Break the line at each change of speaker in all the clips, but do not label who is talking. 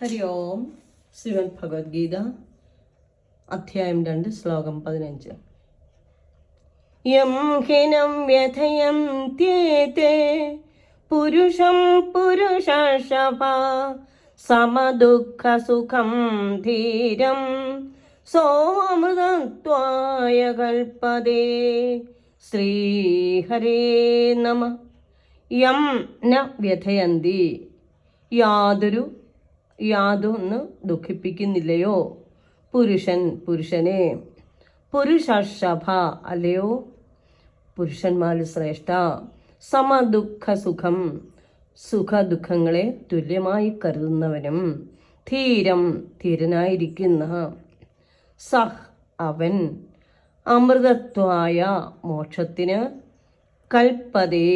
ഹരി ഓം. ശ്രീമദ് ഭഗവത്ഗീത അധ്യായം 2 ശ്ലോകം 15. യം ഹിനം വ്യഥയന്ത്യേതേ പുരുഷം പുരുഷർഷഭ സമദുഃഖസുഖം ധീരം സോമൃതത്വായ കൽപ്പതേ. ശ്രീഹരേ നമഃ. യം ന വ്യഥയന്തി, യാതൊന്ന് ദുഃഖിപ്പിക്കുന്നില്ലയോ പുരുഷനെ. പുരുഷർഷഭ, അല്ലയോ പുരുഷന്മാരിൽ ശ്രേഷ്ഠ. സമദുഃഖസുഖം, സുഖദുഃഖങ്ങളെ തുല്യമായി കരുതുന്നവനും. ധീരനായിരിക്കുന്ന. സഹ്, അവൻ. അമൃതത്വായ, മോക്ഷത്തിന്. കൽപ്പതേ,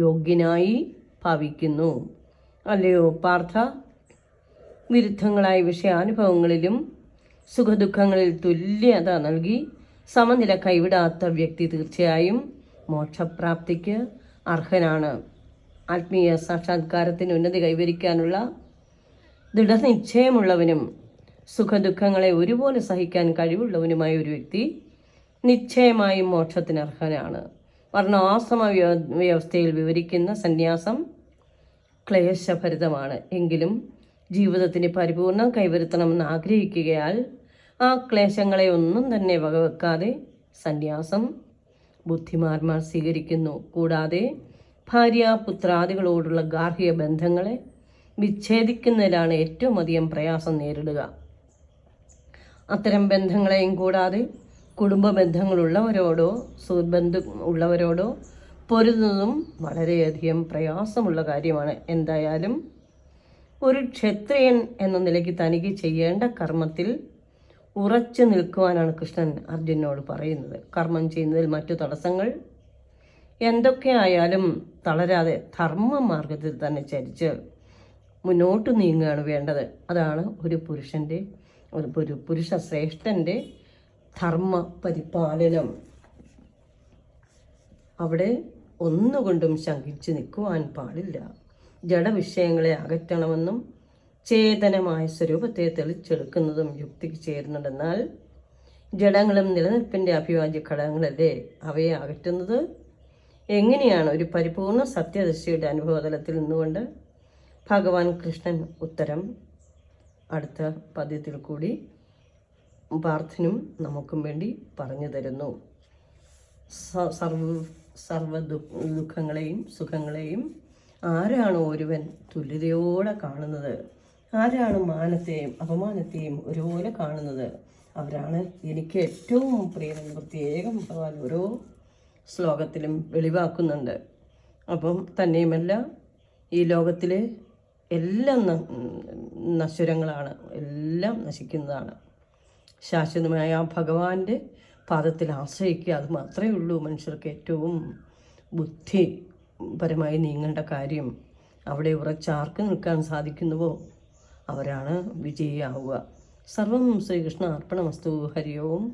യോഗ്യനായി ഭവിക്കുന്നു. അല്ലയോ പാർത്ഥ, വിരുദ്ധങ്ങളായ വിഷയാനുഭവങ്ങളിലും സുഖദുഃഖങ്ങളിൽ തുല്യത നൽകി സമനില കൈവിടാത്ത വ്യക്തി തീർച്ചയായും മോക്ഷപ്രാപ്തിക്ക് അർഹനാണ്. ആത്മീയ സാക്ഷാത്കാരത്തിന് ഉന്നതി കൈവരിക്കാനുള്ള ദൃഢനിശ്ചയമുള്ളവനും സുഖദുഃഖങ്ങളെ ഒരുപോലെ സഹിക്കാൻ കഴിവുള്ളവനുമായ ഒരു വ്യക്തി നിശ്ചയമായും മോക്ഷത്തിന് അർഹനാണ്. വർണ്ണാശ്രമ വ്യവസ്ഥയിൽ വിവരിക്കുന്ന സന്യാസം ക്ലേശഭരിതമാണ്. എങ്കിലും ജീവിതത്തിന് പരിപൂർണം കൈവരുത്തണമെന്ന് ആഗ്രഹിക്കുകയാൽ ആ ക്ലേശങ്ങളെ ഒന്നും തന്നെ വകവെക്കാതെ സന്യാസം ബുദ്ധിമാന്മാർ സ്വീകരിക്കുന്നു. കൂടാതെ ഭാര്യാപുത്രാദികളോടുള്ള ഗാർഹിക ബന്ധങ്ങളെ വിച്ഛേദിക്കുന്നതിലാണ് ഏറ്റവും അധികം പ്രയാസം നേരിടുക. അത്തരം ബന്ധങ്ങളെയും കൂടാതെ കുടുംബ ബന്ധങ്ങളുള്ളവരോടോ സുഹൃബന്ധു ഉള്ളവരോടോ പൊരുതുന്നതും വളരെയധികം പ്രയാസമുള്ള കാര്യമാണ്. എന്തായാലും ഒരു ക്ഷത്രിയൻ എന്ന നിലയ്ക്ക് തനിക്ക് ചെയ്യേണ്ട കർമ്മത്തിൽ ഉറച്ചു നിൽക്കുവാനാണ് കൃഷ്ണൻ അർജുനോട് പറയുന്നത്. കർമ്മം ചെയ്യുന്നതിൽ മറ്റു തടസ്സങ്ങൾ എന്തൊക്കെയായാലും തളരാതെ ധർമ്മമാർഗത്തിൽ തന്നെ ചരിച്ച് മുന്നോട്ട് നീങ്ങുകയാണ് വേണ്ടത്. അതാണ് ഒരു പുരുഷ ശ്രേഷ്ഠൻ്റെ ധർമ്മ പരിപാലനം. അവിടെ ഒന്നുകൊണ്ടും ശങ്കിച്ച് നിൽക്കുവാൻ പാടില്ല. ജഡവിഷയങ്ങളെ അകറ്റണമെന്നും ചേതനമായ സ്വരൂപത്തെ തെളിച്ചെടുക്കുന്നതും യുക്തിക്ക് ചേരുന്നുണ്ടെന്നാൽ ജഡങ്ങളും നിലനിൽപ്പിൻ്റെ അഭിവാജ്യ ഘടകങ്ങളല്ലേ. അവയെ അകറ്റുന്നത് എങ്ങനെയാണ്? ഒരു പരിപൂർണ സത്യദശയുടെ അനുഭവതലത്തിൽ നിന്നുകൊണ്ട് ഭഗവാൻ കൃഷ്ണൻ ഉത്തരം അടുത്ത പദ്യത്തിൽ കൂടി പാർത്ഥനും നമുക്കും വേണ്ടി പറഞ്ഞു തരുന്നു. സർവ ദുഃഖങ്ങളെയും സുഖങ്ങളെയും ആരാണ് ഒരുവൻ തുല്യതയോടെ കാണുന്നത്, ആരാണ് മാനത്തെയും അപമാനത്തെയും ഒരുപോലെ കാണുന്നത്, അവരാണ് എനിക്ക് ഏറ്റവും പ്രിയമെന്ന് പ്രത്യേകം ഭഗവാൻ ഓരോ ശ്ലോകത്തിലും വെളിവാക്കുന്നുണ്ട്. അപ്പം തന്നെയുമല്ല, ഈ ലോകത്തിലെ എല്ലാം നശ്വരങ്ങളാണ്, എല്ലാം നശിക്കുന്നതാണ്. ശാശ്വതമായ ഭഗവാന്റെ പാദത്തിൽ ആശ്രയിക്കുക, അത് മാത്രമേ ഉള്ളൂ മനുഷ്യർക്ക് ഏറ്റവും ബുദ്ധിപരമായി നീങ്ങേണ്ട കാര്യം. അവിടെ ഉറച്ചാർക്ക് നിൽക്കാൻ സാധിക്കുന്നുവോ അവരാണ് വിജയിയാവുക. സർവം ശ്രീകൃഷ്ണ അർപ്പണമസ്തു. ഹരി ഓം.